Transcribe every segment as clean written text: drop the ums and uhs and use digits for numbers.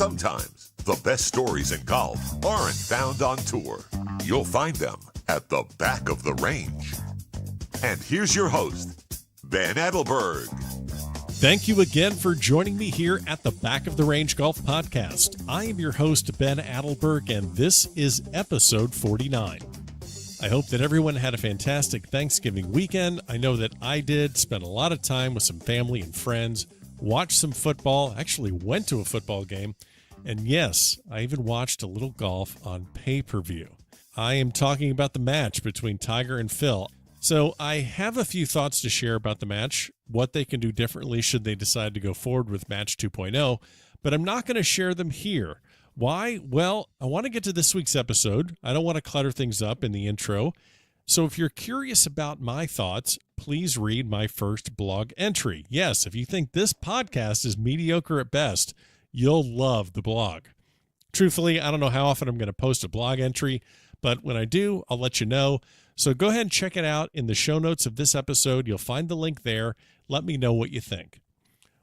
Sometimes the best stories in golf aren't found on tour. You'll find them at the back of the range. And here's your host, Ben Adelberg. Thank you again for joining me here at the Back of the Range Golf Podcast. I am your host, Ben Adelberg, and this is episode 49. I hope that everyone had a fantastic Thanksgiving weekend. I know that I did. Spent a lot of time with some family and friends, watched some football, actually went to a football game, and yes, I even watched a little golf on pay-per-view. I am talking about the match between Tiger and Phil. So I have a few thoughts to share about the match, what they can do differently should they decide to go forward with Match 2.0, but I'm not going to share them here. Why? Well, I want to get to this week's episode. I don't want to clutter things up in the intro. So if you're curious about my thoughts, please read my first blog entry. Yes, if you think this podcast is mediocre at best, you'll love the blog. Truthfully, I don't know how often I'm going to post a blog entry, but when I do, I'll let you know. So go ahead and check it out in the show notes of this episode. You'll find the link there. Let me know what you think.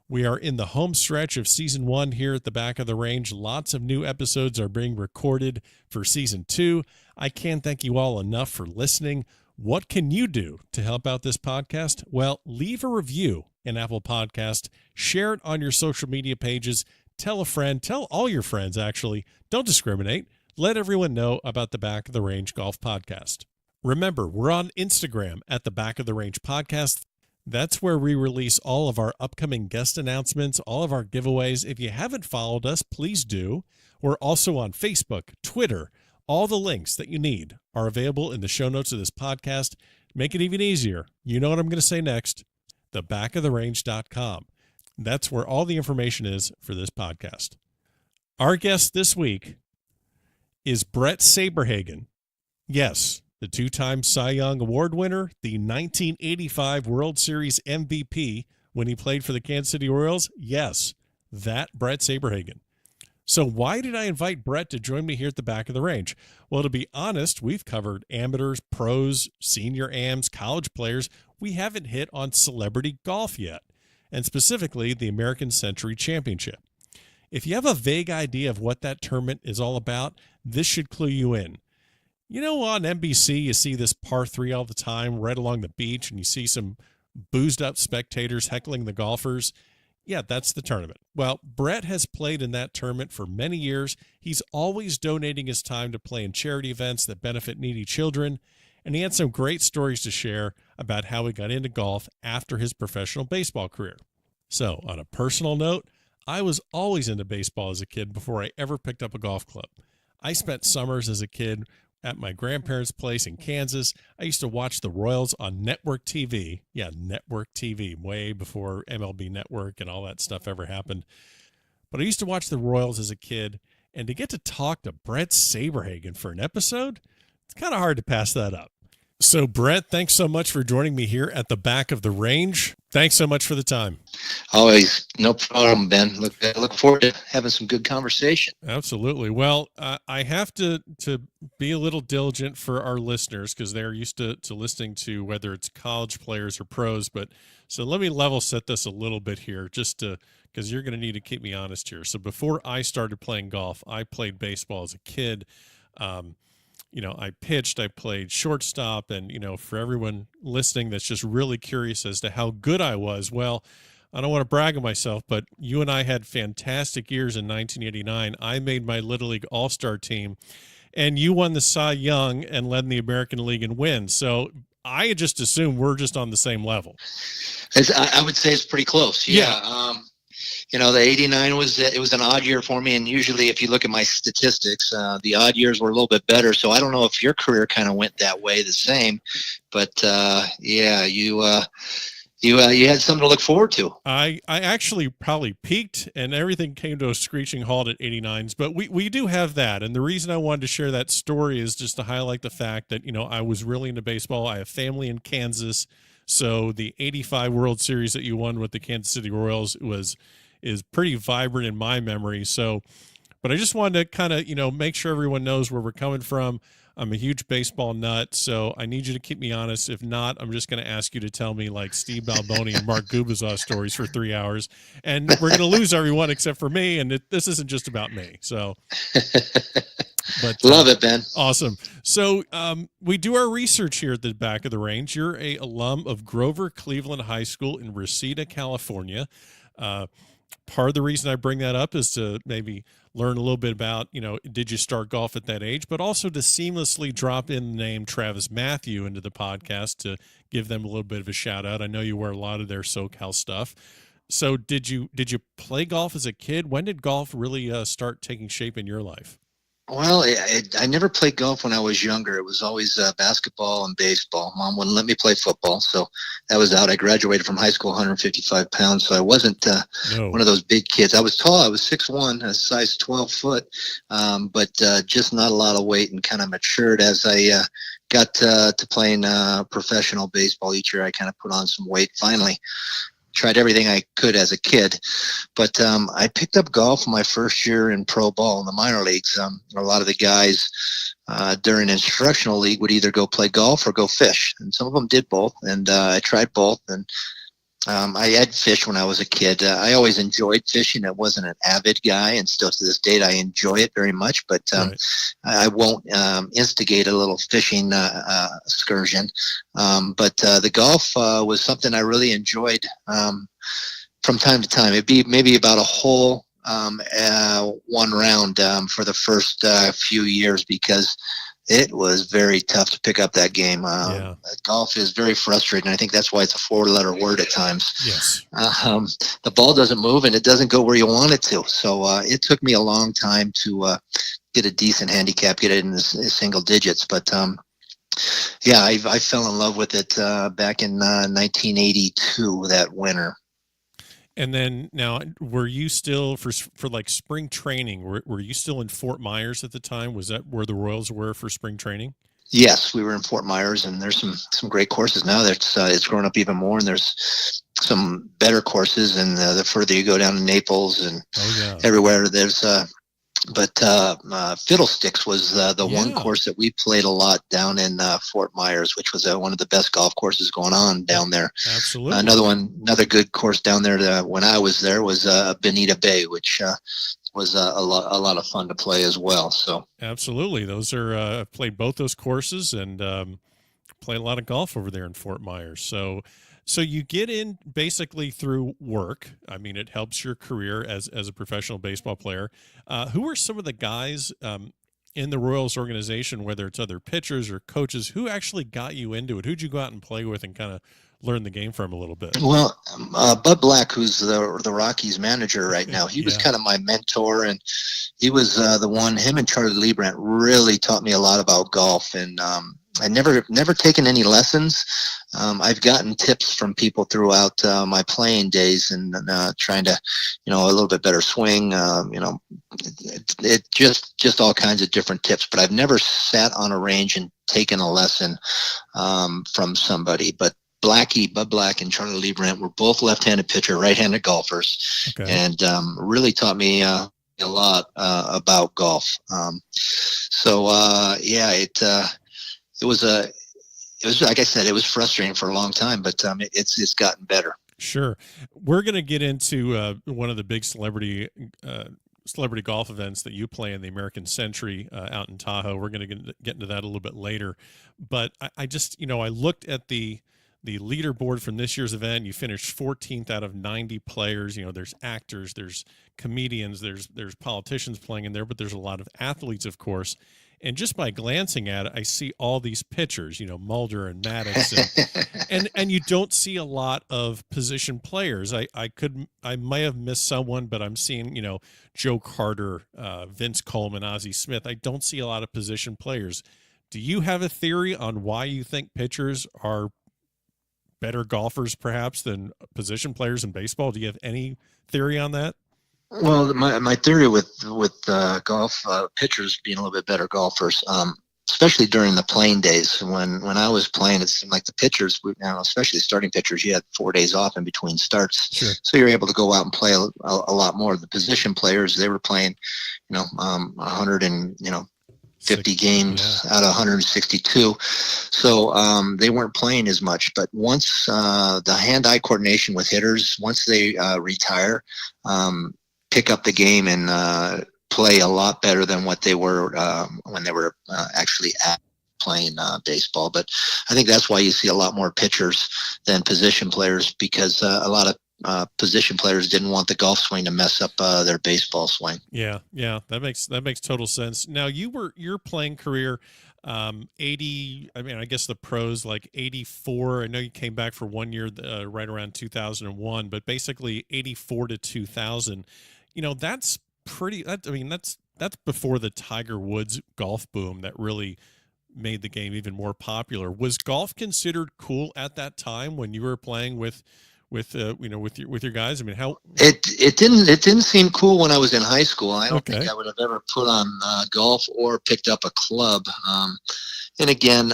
We are in the home stretch of season 1 here at the Back of the Range. Lots of new episodes are being recorded for season 2. I can't thank you all enough for listening. What can you do to help out this podcast? Well, leave a review in Apple Podcast. Share it on your social media pages. Tell a friend. Tell all your friends, actually. Don't discriminate. Let everyone know about the Back of the Range Golf Podcast. Remember, we're on Instagram at the Back of the Range Podcast. That's where we release all of our upcoming guest announcements, all of our giveaways. If you haven't followed us, please do. We're also on Facebook, Twitter. All the links that you need are available in the show notes of this podcast. Make it even easier. You know what I'm going to say next, thebackoftherange.com. That's where all the information is for this podcast. Our guest this week is Bret Saberhagen. Yes, the two-time Cy Young Award winner, the 1985 World Series MVP when he played for the Kansas City Royals. Yes, that Bret Saberhagen. So why did I invite Bret to join me here at the Back of the Range? Well, to be honest, we've covered amateurs, pros, senior AMs, college players. We haven't hit on celebrity golf yet, and specifically the American Century Championship. If you have a vague idea of what that tournament is all about, this should clue you in. You know, on NBC, you see this par 3 all the time right along the beach, and you see some boozed up spectators heckling the golfers. Yeah, that's the tournament. Well, Bret has played in that tournament for many years. He's always donating his time to play in charity events that benefit needy children, and he had some great stories to share about how he got into golf after his professional baseball career. So, on a personal note, I was always into baseball as a kid before I ever picked up a golf club. I spent summers as a kid at my grandparents' place in Kansas. I used to watch the Royals on network TV. Yeah, network TV, way before MLB Network and all that stuff ever happened. But I used to watch the Royals as a kid, and to get to talk to Bret Saberhagen for an episode, it's kind of hard to pass that up. So, Bret, thanks so much for joining me here at the Back of the Range. Thanks so much for the time. Always. No problem, Ben. I look forward to having some good conversation. Absolutely. Well, I have to be a little diligent for our listeners because they're used to listening to whether it's college players or pros. But so let me level set this a little bit here because you're going to need to keep me honest here. So before I started playing golf, I played baseball as a kid. I pitched, I played shortstop, and, for everyone listening that's just really curious as to how good I was, well, I don't want to brag on myself, but you and I had fantastic years in 1989. I made my Little League All-Star team, and you won the Cy Young and led in the American League in wins. So I just assume we're just on the same level. I would say it's pretty close. Yeah. The 89 was an odd year for me, and usually if you look at my statistics, the odd years were a little bit better. So I don't know if your career kind of went that way the same, but you had something to look forward to. I actually probably peaked, and everything came to a screeching halt at 89s, but we do have that. And the reason I wanted to share that story is just to highlight the fact that, I was really into baseball. I have family in Kansas. So the 85 World Series that you won with the Kansas City Royals is pretty vibrant in my memory. So, but I just wanted to kind of, make sure everyone knows where we're coming from. I'm a huge baseball nut, so I need you to keep me honest. If not, I'm just going to ask you to tell me like Steve Balboni and Mark Gubicza stories for 3 hours, and we're going to lose everyone except for me, and this isn't just about me. So, but love it, Ben. Awesome. So we do our research here at the Back of the Range. You're a alum of Grover Cleveland High School in Reseda, California. Part of the reason I bring that up is to maybe learn a little bit about, did you start golf at that age, but also to seamlessly drop in the name Travis Matthew into the podcast to give them a little bit of a shout out. I know you wear a lot of their SoCal stuff. So did you play golf as a kid? When did golf really start taking shape in your life? Well, I never played golf when I was younger. It was always basketball and baseball. Mom wouldn't let me play football, so that was out. I graduated from high school 155 pounds, so I wasn't one of those big kids. I was tall. I was 6'1", a size 12 foot, but just not a lot of weight, and kind of matured as I got to playing professional baseball. Each year I kind of put on some weight finally. Tried everything I could as a kid, but I picked up golf my first year in pro ball in the minor leagues. A lot of the guys during instructional league would either go play golf or go fish, and some of them did both, and I tried both. And I had fish when I was a kid. I always enjoyed fishing. I wasn't an avid guy, and still to this date I enjoy it very much, but right. I won't instigate a little fishing excursion. But the golf was something I really enjoyed from time to time. It'd be maybe about a hole one round for the first few years, because it was very tough to pick up that game. Golf is very frustrating. I think that's why it's a 4-letter word at times. Yes. The ball doesn't move and it doesn't go where you want it to. So it took me a long time to get a decent handicap, get it in the single digits. But I fell in love with it back in 1982, that winter. And then now, were you still for like spring training? Were you still in Fort Myers at the time? Was that where the Royals were for spring training? Yes, we were in Fort Myers, and there's some great courses now. It's grown up even more, and there's some better courses. And the further you go down to Naples and everywhere, there's. But Fiddlesticks was the one course that we played a lot down in Fort Myers, which was one of the best golf courses going on down there. Absolutely. Another good course down there when I was there was Bonita Bay, which was a lot of fun to play as well. So absolutely, those are I've played both those courses and played a lot of golf over there in Fort Myers. So you get in basically through work. I mean, it helps your career as a professional baseball player. Who are some of the guys in the Royals organization, whether it's other pitchers or coaches, who actually got you into it? Who'd you go out and play with and kind of learn the game from a little bit? Well, Bud Black, who's the Rockies manager right now, he was kind of my mentor, and he was the one. Him and Charlie Leibrandt really taught me a lot about golf, and I never taken any lessons. I've gotten tips from people throughout my playing days, and trying to, a little bit better swing. It just all kinds of different tips. But I've never sat on a range and taken a lesson from somebody. But Bud Black and Charlie Leibrandt were both left-handed pitcher, right-handed golfers, and really taught me a lot about golf. It was like I said, it was frustrating for a long time, but it's gotten better. Sure. We're going to get into one of the big celebrity golf events that you play in, the American Century out in Tahoe. We're going to get into that a little bit later. But I just, I looked at the leaderboard from this year's event. You finished 14th out of 90 players. There's actors, there's comedians, there's politicians playing in there, but there's a lot of athletes, of course. And just by glancing at it, I see all these pitchers, Mulder and Maddox, and you don't see a lot of position players. I might have missed someone, but I'm seeing, Joe Carter, Vince Coleman, Ozzie Smith. I don't see a lot of position players. Do you have a theory on why you think pitchers are better golfers perhaps than position players in baseball? Do you have any theory on that? Well, my theory with golf pitchers being a little bit better golfers, especially during the playing days. When I was playing, it seemed like the pitchers, especially the starting pitchers, you had 4 days off in between starts, sure. So you're able to go out and play a lot more. The position players, they were playing, 100 and 50 games out of 162. So they weren't playing as much. But once the hand-eye coordination with hitters, once they retire, pick up the game and play a lot better than what they were when they were actually playing baseball. But I think that's why you see a lot more pitchers than position players, because a lot of position players didn't want the golf swing to mess up their baseball swing. Yeah, that makes total sense. Now, your playing career, 80. I mean, I guess the pros like 84. I know you came back for 1 year, right around 2001, but basically 84 to 2000. That's pretty. That's before the Tiger Woods golf boom that really made the game even more popular. Was golf considered cool at that time when you were playing with your guys? I mean, how it didn't seem cool when I was in high school. I don't think I would have ever put on golf or picked up a club. And again,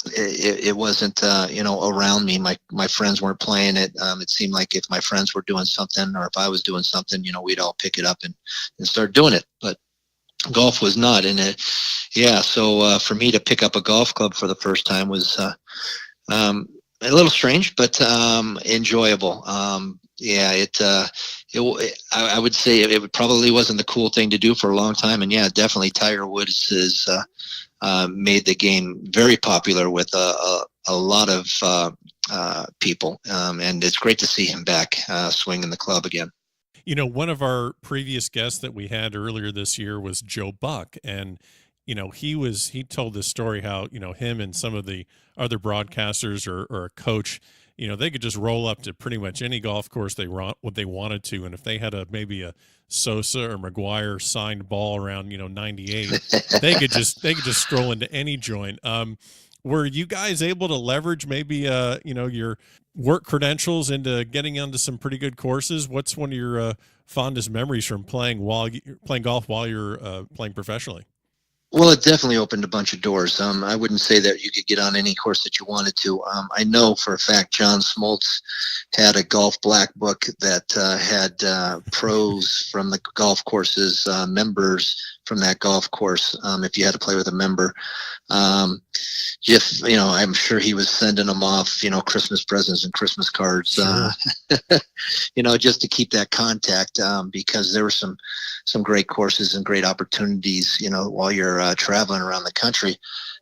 it wasn't around me. My friends weren't playing it. It seemed like if my friends were doing something, or if I was doing something, we'd all pick it up and start doing it. But golf was not in it. So for me to pick up a golf club for the first time was a little strange, but enjoyable. I would say it probably wasn't the cool thing to do for a long time. And definitely Tiger Woods has made the game very popular with a lot of people. And it's great to see him back swinging the club again. One of our previous guests that we had earlier this year was Joe Buck, and he told this story how him and some of the other broadcasters or a coach, they could just roll up to pretty much any golf course what they wanted to, and if they had maybe a Sosa or McGuire signed ball around 98, they could just stroll into any joint. Were you guys able to leverage maybe your work credentials into getting onto some pretty good courses? What's one of your fondest memories from playing golf while you're playing professionally? Well, it definitely opened a bunch of doors. I wouldn't say that you could get on any course that you wanted to. I know for a fact John Smoltz had a golf black book that had pros from the golf courses, members from that golf course, if you had to play with a member. Just, I'm sure he was sending them off, Christmas presents and Christmas cards, sure. Just to keep that contact, because there were some great courses and great opportunities, while you're traveling around the country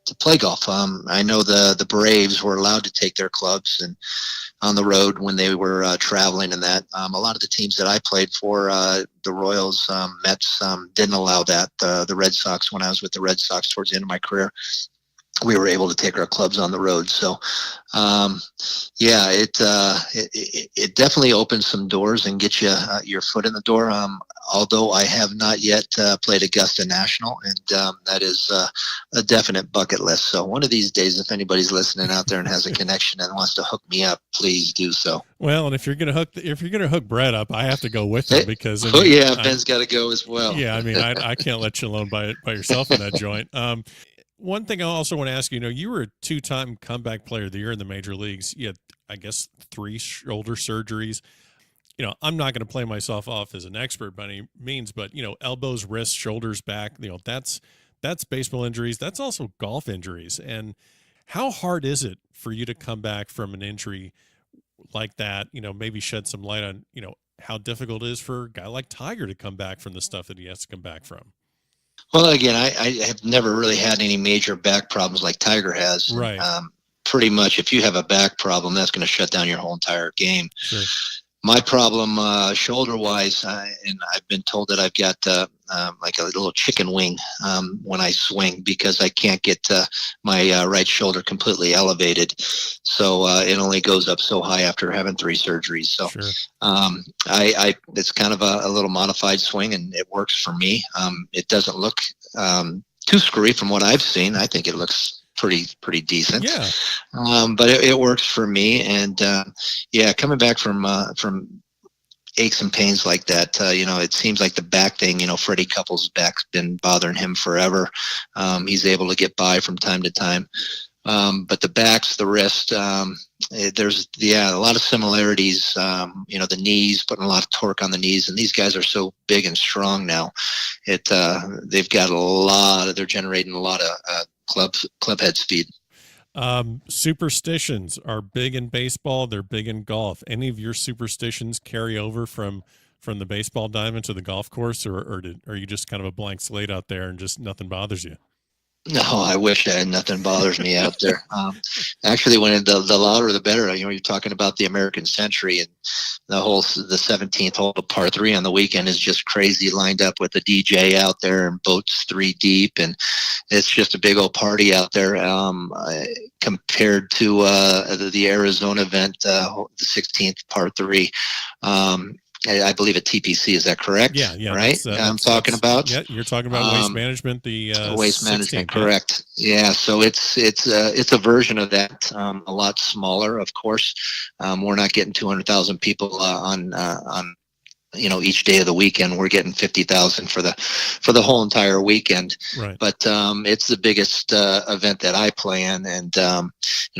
to play golf. I know the Braves were allowed to take their clubs and on the road when they were traveling, and that a lot of the teams that I played for, the Royals, Mets, didn't allow that. The Red Sox, when I was with the Red Sox towards the end of my career, we were able to take our clubs on the road. So, it definitely opens some doors and gets you your foot in the door. Although I have not yet played Augusta National, and that is a definite bucket list. So one of these days, if anybody's listening out there and has a connection and wants to hook me up, please do so. Well, and if you're gonna hook Bret up, I have to go with him because Ben's got to go as well. Yeah, I can't let you alone by yourself in that joint. One thing I also want to ask you were a 2-time comeback player of the year in the major leagues. You had, I guess, 3 shoulder surgeries. I'm not going to play myself off as an expert by any means, but, elbows, wrists, shoulders, back, that's baseball injuries. That's also golf injuries. And how hard is it for you to come back from an injury like that? Maybe shed some light on, how difficult it is for a guy like Tiger to come back from the stuff that he has to come back from. Well, again, I have never really had any major back problems like Tiger has. Right. Pretty much, if you have a back problem, that's going to shut down your whole entire game. Sure. My problem, shoulder-wise, and I've been told that I've got like a little chicken wing when I swing, because I can't get my right shoulder completely elevated. So it only goes up so high after having 3 surgeries. So sure. It's kind of a little modified swing, and it works for me. It doesn't look too screwy from what I've seen. I think it looks pretty decent. Yeah. But it works for me. And coming back from aches and pains like that, it seems like the back thing, Freddie Couples' back's been bothering him forever. He's able to get by from time to time. But the backs, the wrist, there's a lot of similarities. The knees, putting a lot of torque on the knees, and these guys are so big and strong now. They've got they're generating a lot of club head speed. Superstitions are big in baseball. They're big in golf. Any of your superstitions carry over from the baseball diamond to the golf course, or are you just kind of a blank slate out there and just nothing bothers you? No, I wish I had nothing bothers me out there. Actually, when the louder the better. You're talking about the American Century, and the 17th hole of par 3 on the weekend is just crazy, lined up with the DJ out there and boats 3 deep, and it's just a big old party out there. Compared to the Arizona event, the 16th par 3. I believe at TPC, is that correct? Yeah. Right. I'm talking about. Yeah, you're talking about waste management. The waste 16th, management, correct? Yeah. So it's a version of that, a lot smaller, of course. We're not getting 200,000 people on each day of the weekend. We're getting 50,000 for the whole entire weekend. Right. But it's the biggest event that I play in, and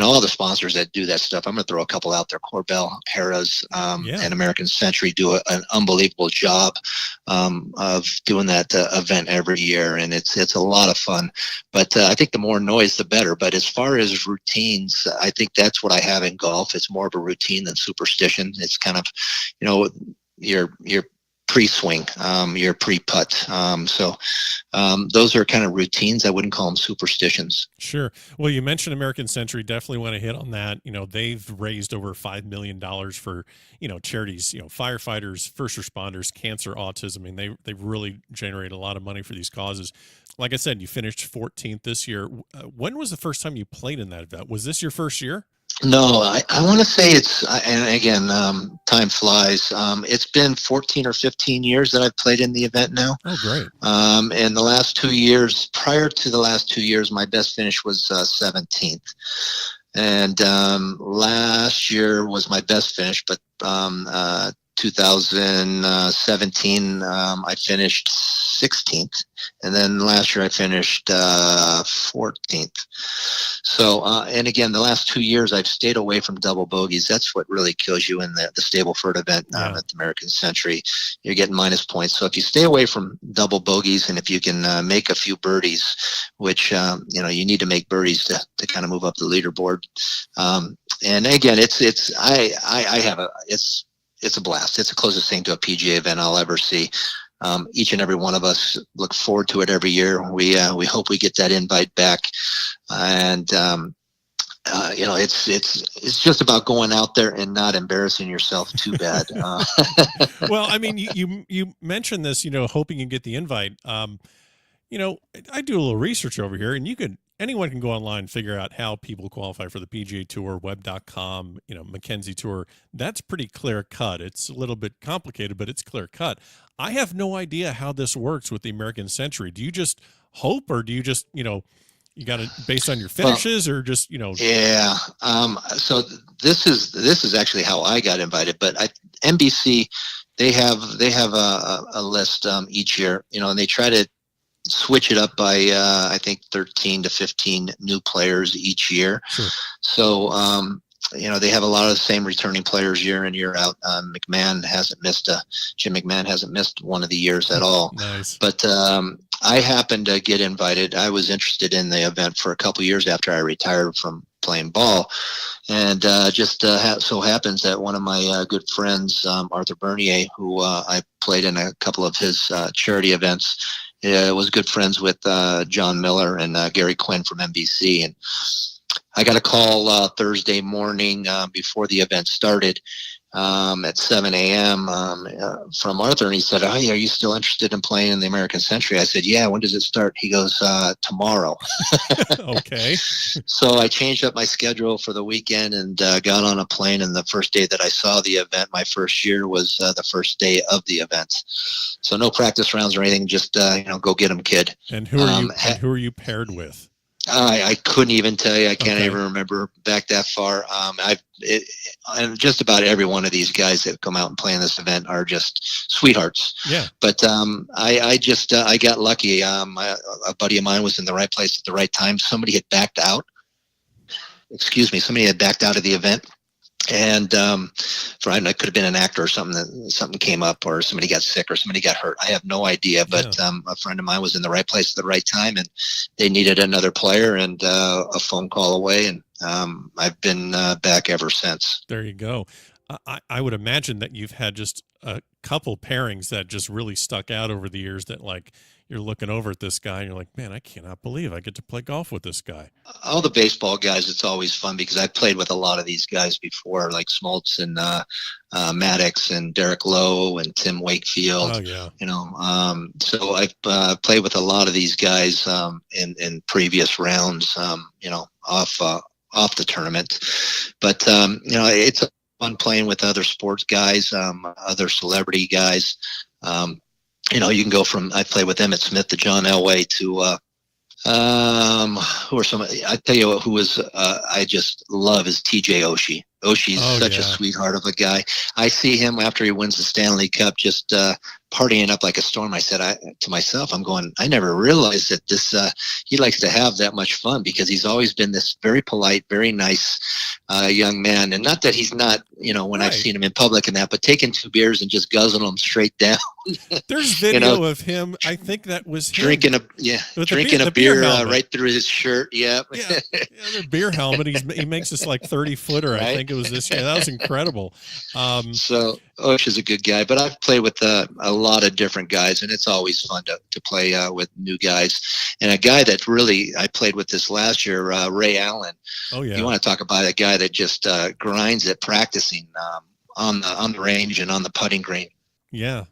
all the sponsors that do that stuff. I'm going to throw a couple out there. Corbell, Harrah's, and American Century do an unbelievable job of doing that event every year, and it's a lot of fun. But I think the more noise, the better. But as far as routines, I think that's what I have in golf. It's more of a routine than superstition. It's kind of, your pre-swing, your pre-putt. So those are kind of routines. I wouldn't call them superstitions. Sure. Well, you mentioned American Century. Definitely want to hit on that. They've raised over $5 million for, charities, firefighters, first responders, cancer, autism. I mean, they've really generated a lot of money for these causes. Like I said, you finished 14th this year. When was the first time you played in that event? Was this your first year? No, I want to say and again, time flies. It's been 14 or 15 years that I've played in the event now. Oh, great. And the last 2 years, prior to the last 2 years, my best finish was 17th. And last year was my best finish, but 2017, I finished 16th. And then last year I finished 14th. So, and again, the last 2 years I've stayed away from double bogeys. That's what really kills you in the Stableford event at the American Century. You're getting minus points. So if you stay away from double bogeys, and if you can make a few birdies, which, you need to make birdies to kind of move up the leaderboard. And again, it's a blast. It's the closest thing to a PGA event I'll ever see. Each and every one of us look forward to it every year. We hope we get that invite back, and it's just about going out there and not embarrassing yourself too bad. Well, I mean, you mentioned this, hoping you get the invite. I do a little research over here, and anyone can go online and figure out how people qualify for the PGA Tour, web.com, Mackenzie Tour. That's pretty clear cut. It's a little bit complicated, but it's clear cut. I have no idea how this works with the American Century. Do you just hope, or do you just, you got it based on your finishes, or just, Yeah. So this is actually how I got invited, but NBC, they have a list each year, and they try to switch it up by I think 13 to 15 new players each year. Sure. So they have a lot of the same returning players year in, year out. Jim McMahon hasn't missed one of the years at all. Nice. But I happened to get invited. I was interested in the event for a couple years after I retired from playing ball, and so happens that one of my good friends, Arthur Bernier, who I played in a couple of his charity events, was good friends with John Miller and Gary Quinn from NBC. And I got a call Thursday morning before the event started at 7 a.m. From Arthur, and he said, "Hey, are you still interested in playing in the American Century?" I said, "Yeah, when does it start?" He goes, "Tomorrow." Okay. So I changed up my schedule for the weekend and got on a plane, and the first day that I saw the event, my first year, was the first day of the event. So no practice rounds or anything, just go get them, kid. And who are you paired with? I couldn't even tell you. I can't Okay. even remember back that far. And just about every one of these guys that come out and play in this event are just sweethearts. Yeah. But I got lucky. A buddy of mine was in the right place at the right time. Somebody had backed out. Somebody had backed out of the event. And I could have been an actor or something came up, or somebody got sick or somebody got hurt. I have no idea, but a friend of mine was in the right place at the right time, and they needed another player, and a phone call away, and I've been back ever since. There you go. I would imagine that you've had just a couple pairings that just really stuck out over the years, that like you're looking over at this guy and you're like, man, I cannot believe I get to play golf with this guy. All the baseball guys, it's always fun because I've played with a lot of these guys before, like Smoltz and Maddox and Derek Lowe and Tim Wakefield. Oh, yeah. So I've played with a lot of these guys in previous rounds, off the tournament. But, it's fun playing with other sports guys, other celebrity guys. You can go from, I played with Emmett Smith to John Elway to, who are some, I tell you who was, I just love is TJ Oshie. Oshie's such a sweetheart of a guy. I see him after he wins the Stanley Cup, just partying up like a storm. I said to myself, I'm going, I never realized that this, he likes to have that much fun, because he's always been this very polite, very nice young man. And not that he's not, when I've seen him in public and that, but taking 2 beers and just guzzling them straight down. There's video of him. I think that was him. Drinking a beer right through his shirt. Yeah. The beer helmet. He makes this like 30-footer. Right? I think it was this year. That was incredible. So Osh is a good guy, but I've played with a lot of different guys, and it's always fun to play with new guys. And a guy that really I played with this last year, Ray Allen. Oh yeah. You want to talk about a guy that just grinds at practicing on the range and on the putting green. Yeah.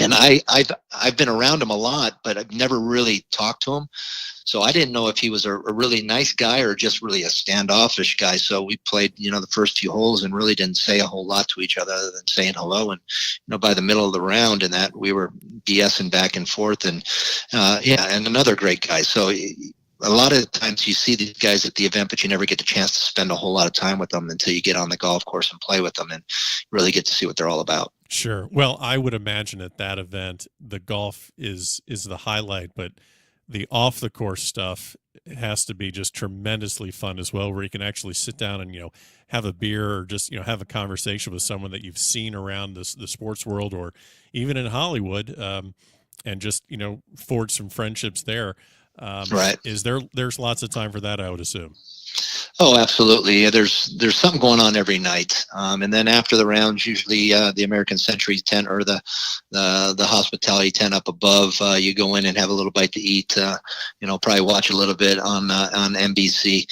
And I've been around him a lot, but I've never really talked to him. So I didn't know if he was a really nice guy or just really a standoffish guy. So we played, the first few holes and really didn't say a whole lot to each other than saying hello. And, by the middle of the round and that, we were BSing back and forth. And, and another great guy. So a lot of times you see these guys at the event, but you never get the chance to spend a whole lot of time with them until you get on the golf course and play with them and really get to see what they're all about. Sure. Well, I would imagine at that event, the golf is the highlight, but the off the course stuff has to be just tremendously fun as well, where you can actually sit down and, have a beer or just, have a conversation with someone that you've seen around the sports world or even in Hollywood, and just, forge some friendships there. Right. There's lots of time for that, I would assume. Oh, absolutely. Yeah, there's something going on every night. And then after the rounds, usually the American Century tent or the hospitality tent up above, you go in and have a little bite to eat, probably watch a little bit on NBC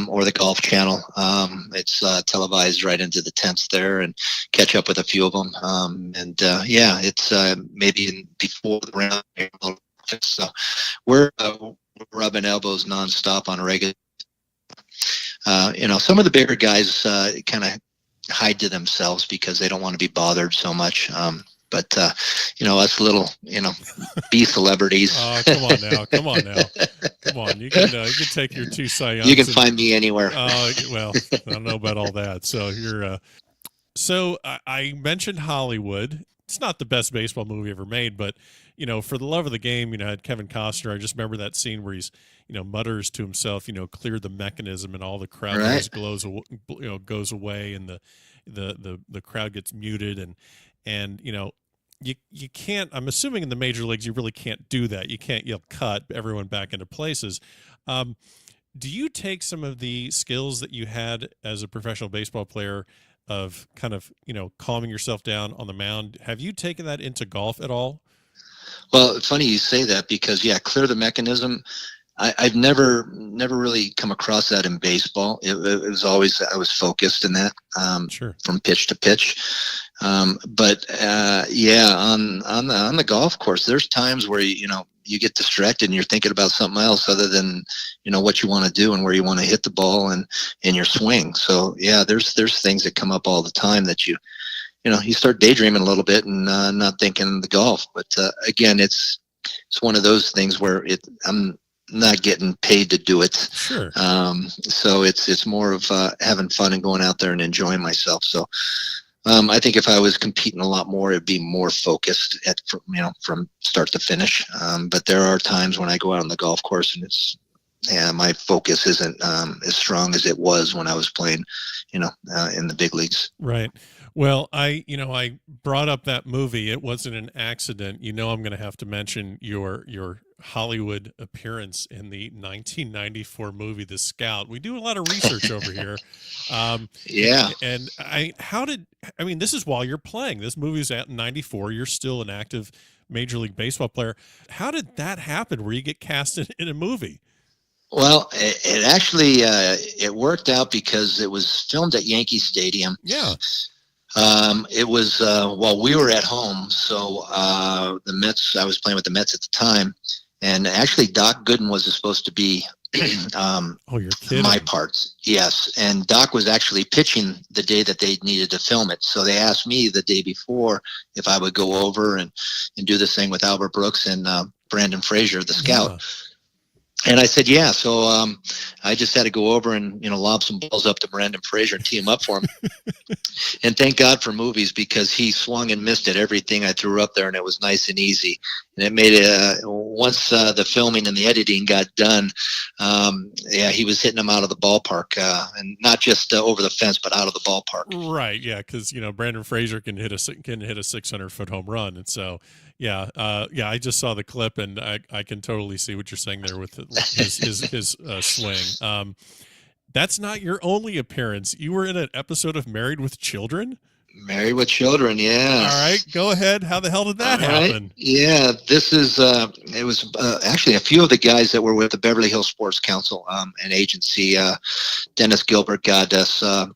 or the Golf Channel. It's televised right into the tents there, and catch up with a few of them. It's maybe before the round. So we're rubbing elbows nonstop on a regular. Some of the bigger guys kind of hide to themselves because they don't want to be bothered so much. But us little, B celebrities. Oh, come on now. You can take your 2 Cy Youngs. You can find me anywhere. Oh, well, I don't know about all that. So you're. So I mentioned Hollywood. It's not the best baseball movie ever made, but for the love of the game, had Kevin Costner. I just remember that scene where he's, mutters to himself, clear the mechanism, and all the crowd noise goes away, and the crowd gets muted, and you can't. I'm assuming in the major leagues you really can't do that. You can't yell cut everyone back into places. Do you take some of the skills that you had as a professional baseball player of kind of, calming yourself down on the mound? Have you taken that into golf at all? Well, it's funny you say that because, clear the mechanism. I've never really come across that in baseball. It was always, I was focused in that, Sure. From pitch to pitch. On the golf course, there's times where, you get distracted and you're thinking about something else other than, what you want to do and where you want to hit the ball and your swing. So there's things that come up all the time that you start daydreaming a little bit and not thinking the golf. But again, it's one of those things where I'm not getting paid to do it. Sure. So it's more of having fun and going out there and enjoying myself. So I think if I was competing a lot more, it'd be more focused from start to finish. But there are times when I go out on the golf course and it's my focus isn't as strong as it was when I was playing, in the big leagues. Right. Well, I brought up that movie. It wasn't an accident. I'm going to have to mention your Hollywood appearance in the 1994 movie, The Scout. We do a lot of research over here. Yeah. And this is while you're playing. This movie's out in 94. You're still an active Major League Baseball player. How did that happen where you get cast in a movie? Well, it actually it worked out because it was filmed at Yankee Stadium. Yeah. It was while we were at home. So the Mets, I was playing with the Mets at the time, and actually Doc Gooden was supposed to be you're kidding. my parts. Yes, and Doc was actually pitching the day that they needed to film it. So they asked me the day before if I would go over and do this thing with Albert Brooks and Brandon Frazier, the scout. Yeah. And I said, yeah. So I just had to go over and, lob some balls up to Brandon Frazier and tee him up for him. And thank God for movies, because he swung and missed at everything I threw up there, and it was nice and easy. And it made it, once the filming and the editing got done, he was hitting them out of the ballpark, and not just over the fence, but out of the ballpark. Right. Yeah. Because, Brandon Frazier can hit a 600-foot home run. And so, I just saw the clip, and I can totally see what you're saying there with his swing. That's not your only appearance. You were in an episode of Married with Children? Married with Children, yeah. All right, go ahead. How the hell did that happen? Yeah, this is, it was actually a few of the guys that were with the Beverly Hills Sports Council, an agency. Dennis Gilbert got us a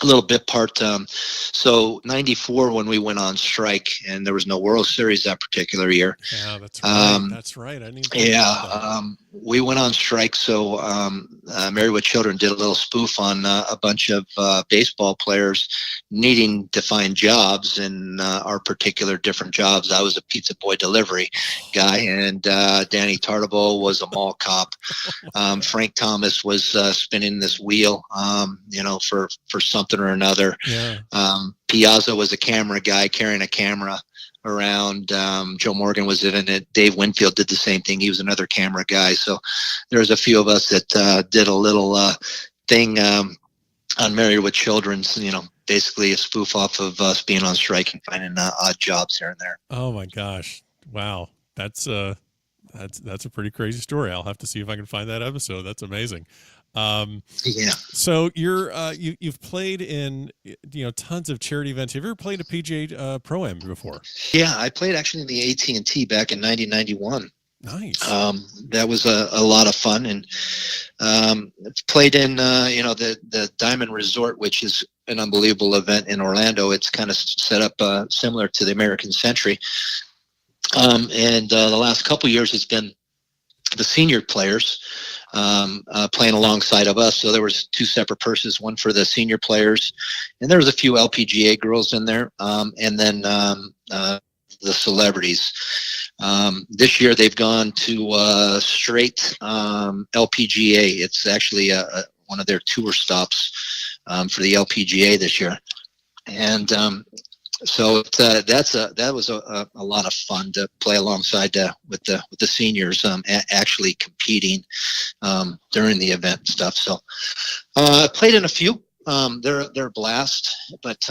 little bit part. So 94, when we went on strike, and there was no World Series that particular year. Yeah, that's right. That's right. I didn't we went on strike. So Married with Children did a little spoof on a bunch of baseball players needing to find jobs in our particular different jobs. I was a pizza boy delivery guy, and Danny Tartabo was a mall cop. Frank Thomas was spinning this wheel, for something or another. Yeah. Piazza was a camera guy carrying a camera around. Joe Morgan was in it. Dave Winfield did the same thing. He was another camera guy. So there was a few of us that did a little thing on Married with Children, basically a spoof off of us being on strike and finding odd jobs here and there. Oh my gosh. Wow. That's a pretty crazy story. I'll have to see if I can find that episode. That's amazing. Yeah. So you've played in tons of charity events. Have you ever played a PGA Pro-Am before? Yeah, I played actually in the AT&T back in 1991. Nice. That was a lot of fun, and played in the Diamond Resort, which is an unbelievable event in Orlando. It's kind of set up similar to the American Century. And the last couple years it's been the senior players playing alongside of us. So there was two separate purses, one for the senior players, and there was a few LPGA girls in there, and then the celebrities. This year they've gone to straight LPGA. It's actually one of their tour stops for the LPGA this year, and so that was a lot of fun to play alongside with the seniors, actually competing during the event and stuff. So I played in a few. They're a blast, but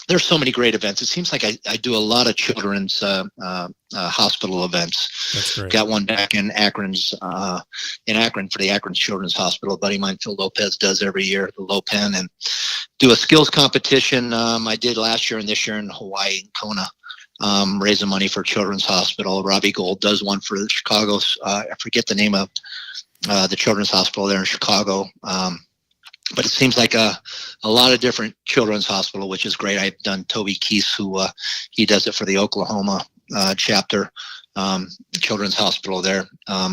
there's so many great events. It seems like I do a lot of children's hospital events. That's great. Got one back in Akron for the Akron Children's Hospital. A buddy of mine, Phil Lopez, does every year, the Low Pen, and do a skills competition. I did last year and this year in Hawaii, in Kona, raising money for Children's Hospital. Robbie Gold does one for the Chicago. I forget the name of the Children's Hospital there in Chicago. But it seems like a lot of different children's hospital, which is great. I've done Toby Keese, who he does it for the Oklahoma chapter, children's hospital there.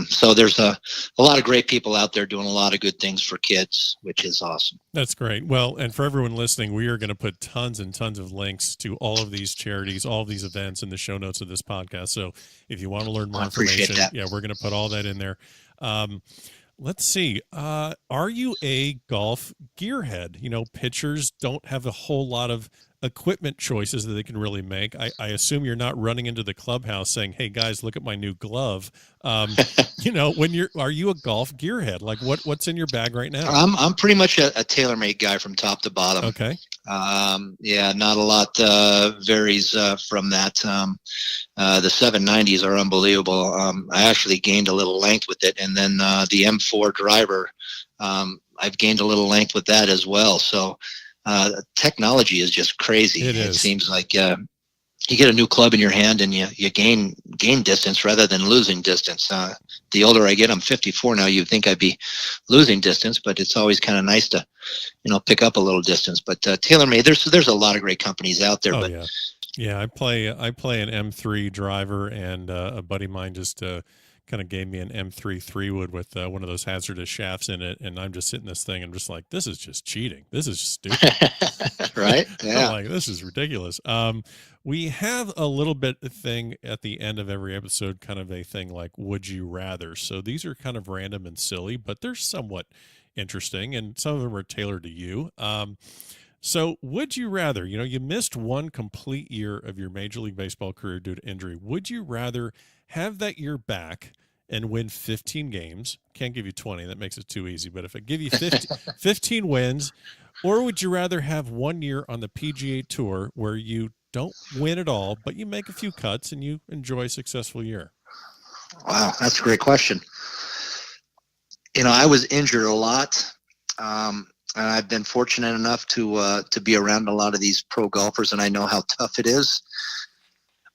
So there's a lot of great people out there doing a lot of good things for kids, which is awesome. That's great. Well, and for everyone listening, we are going to put tons and tons of links to all of these charities, all of these events in the show notes of this podcast. So if you want to learn more information, we're going to put all that in there. Let's see. Are you a golf gearhead? You know, pitchers don't have a whole lot of equipment choices that they can really make. I assume you're not running into the clubhouse saying, "Hey guys, look at my new glove." You know, are you a golf gearhead? Like what's in your bag right now? I'm pretty much a TaylorMade guy from top to bottom. Okay. Yeah, not a lot varies from that. The 790s are unbelievable. I actually gained a little length with it, and then the M4 driver, I've gained a little length with that as well. So technology is just crazy. It seems like you get a new club in your hand and you gain distance rather than losing distance. The older I get, I'm 54 now. You'd think I'd be losing distance, but it's always kind of nice to, pick up a little distance. But TaylorMade, there's a lot of great companies out there. Yeah. I play an M3 driver, and a buddy of mine just kind of gave me an M3 3-wood with one of those hazardous shafts in it, and I'm just sitting this thing. I'm just like, this is just cheating. This is just stupid. Right? Yeah. I'm like, this is ridiculous. We have a little bit of thing at the end of every episode, kind of a thing like, would you rather? So these are kind of random and silly, but they're somewhat interesting, and some of them are tailored to you. So would you rather, you missed one complete year of your Major League Baseball career due to injury. Would you rather have that year back and win 15 games? Can't give you 20. That makes it too easy. But if I give you 15 wins, or would you rather have 1 year on the PGA Tour where you don't win at all, but you make a few cuts and you enjoy a successful year? Wow, that's a great question. I was injured a lot. And I've been fortunate enough to be around a lot of these pro golfers, and I know how tough it is.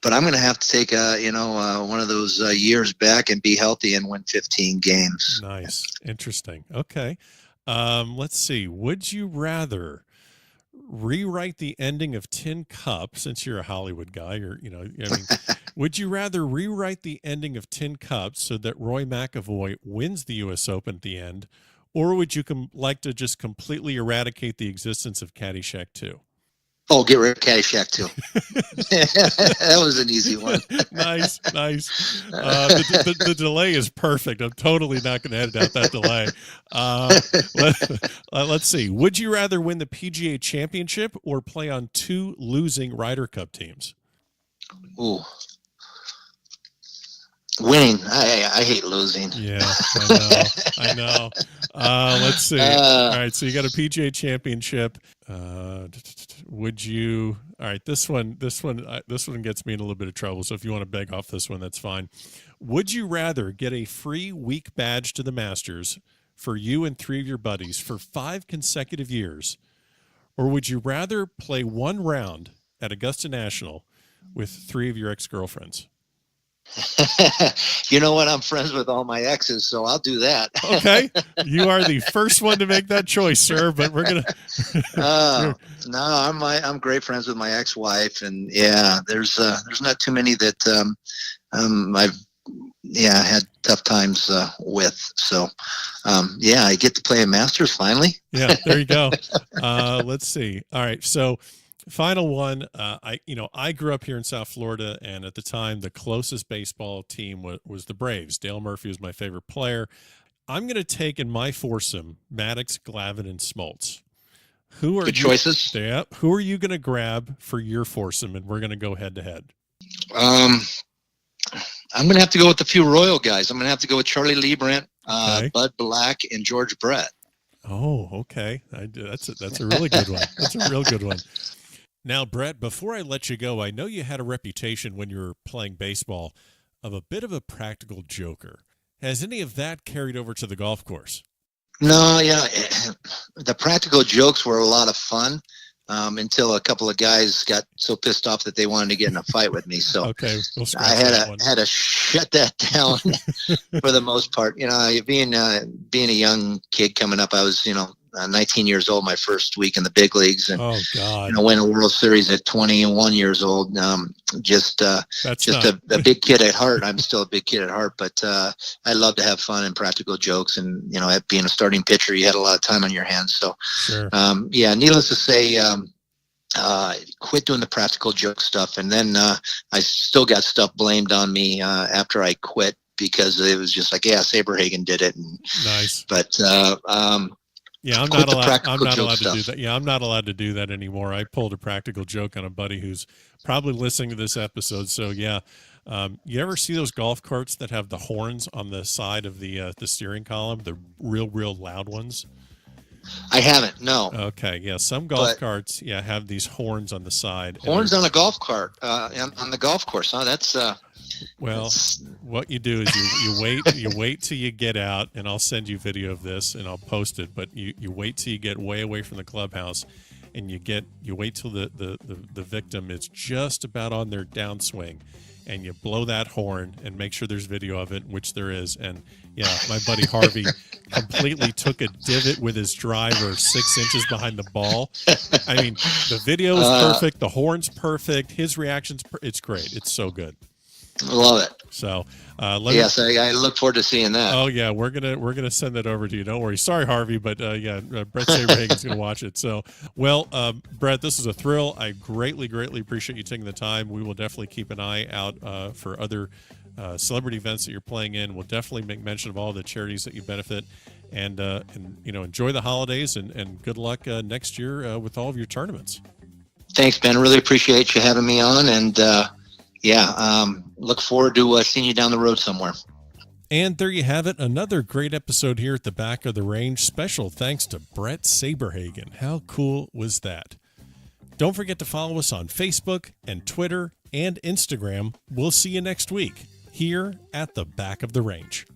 But I'm going to have to take one of those years back and be healthy and win 15 games. Nice, interesting. Okay, let's see. Would you rather rewrite the ending of Tin Cup, since you're a Hollywood guy, would you rather rewrite the ending of Tin Cup so that Roy McIlroy wins the U.S. Open at the end? Or would you like to just completely eradicate the existence of Caddyshack 2? Oh, get rid of Caddyshack 2. That was an easy one. Nice. The delay is perfect. I'm totally not going to edit out that delay. Let's see. Would you rather win the PGA Championship or play on 2 losing Ryder Cup teams? Ooh. Winning. I hate losing. Yeah, I know. Let's see. All right, so you got a PGA Championship. Would you? All right, this one gets me in a little bit of trouble. So if you want to beg off this one, that's fine. Would you rather get a free week badge to the Masters for you and 3 of your buddies for 5 consecutive years, or would you rather play 1 round at Augusta National with 3 of your ex-girlfriends? You know what? I'm friends with all my exes, so I'll do that. Okay. You are the first one to make that choice, sir, but we're going to. No, I'm great friends with my ex-wife, and yeah, there's not too many that I've had tough times with. So I get to play a Masters finally. Yeah, there you go. Let's see. All right. So final one. I grew up here in South Florida, and at the time, the closest baseball team was the Braves. Dale Murphy was my favorite player. I'm going to take in my foursome Maddox, Glavine, and Smoltz. Good choices. Yeah. Who are you going to grab for your foursome? And we're going to go head to head. I'm going to have to go with a few Royal guys. I'm going to have to go with Charlie Liebrandt, Okay. Bud Black, and George Brett. Oh, okay. That's a really good one. That's a real good one. Now, Brett, before I let you go, I know you had a reputation when you were playing baseball of a bit of a practical joker. Has any of that carried over to the golf course? No, the practical jokes were a lot of fun until a couple of guys got so pissed off that they wanted to get in a fight with me. So okay, I had to shut that down for the most part. Being a young kid coming up, I was 19 years old my first week in the big leagues, and oh god, win a World Series at 21 years old. Just a big kid at heart. I'm still a big kid at heart, but I love to have fun and practical jokes. And being a starting pitcher, you had a lot of time on your hands. So sure. Needless to say, quit doing the practical joke stuff, and then I still got stuff blamed on me after I quit because it was just like, yeah, Saberhagen did it. And, nice. But yeah, I'm not allowed to do that. Yeah, I'm not allowed to do that anymore. I pulled a practical joke on a buddy who's probably listening to this episode. So yeah, you ever see those golf carts that have the horns on the side of the steering column, the real loud ones? I haven't. No. Okay. Yeah, some golf carts have these horns on the side. Horns on a golf cart on the golf course. Huh? That's well, what you do is you wait till you get out, and I'll send you video of this and I'll post it, but you wait till you get way away from the clubhouse, and you wait till the victim is just about on their downswing, and you blow that horn and make sure there's video of it, which there is. And yeah, my buddy Harvey completely took a divot with his driver 6 inches behind the ball. I mean, the video is perfect, the horn's perfect, his reaction's it's great. It's so good. I love it. So, I look forward to seeing that. Oh yeah, we're gonna send that over to you. Don't worry. Sorry, Harvey, but Bret Saberhagen's gonna watch it. So, well, Bret, this is a thrill. I greatly appreciate you taking the time. We will definitely keep an eye out for other celebrity events that you're playing in. We'll definitely make mention of all the charities that you benefit, and enjoy the holidays and good luck next year with all of your tournaments. Thanks, Ben. Really appreciate you having me on, and look forward to seeing you down the road somewhere. And there you have it, another great episode here at the Back of the Range. Special thanks to Bret Saberhagen. How cool was that? Don't forget to follow us on Facebook and Twitter and Instagram. We'll see you next week here at the Back of the Range.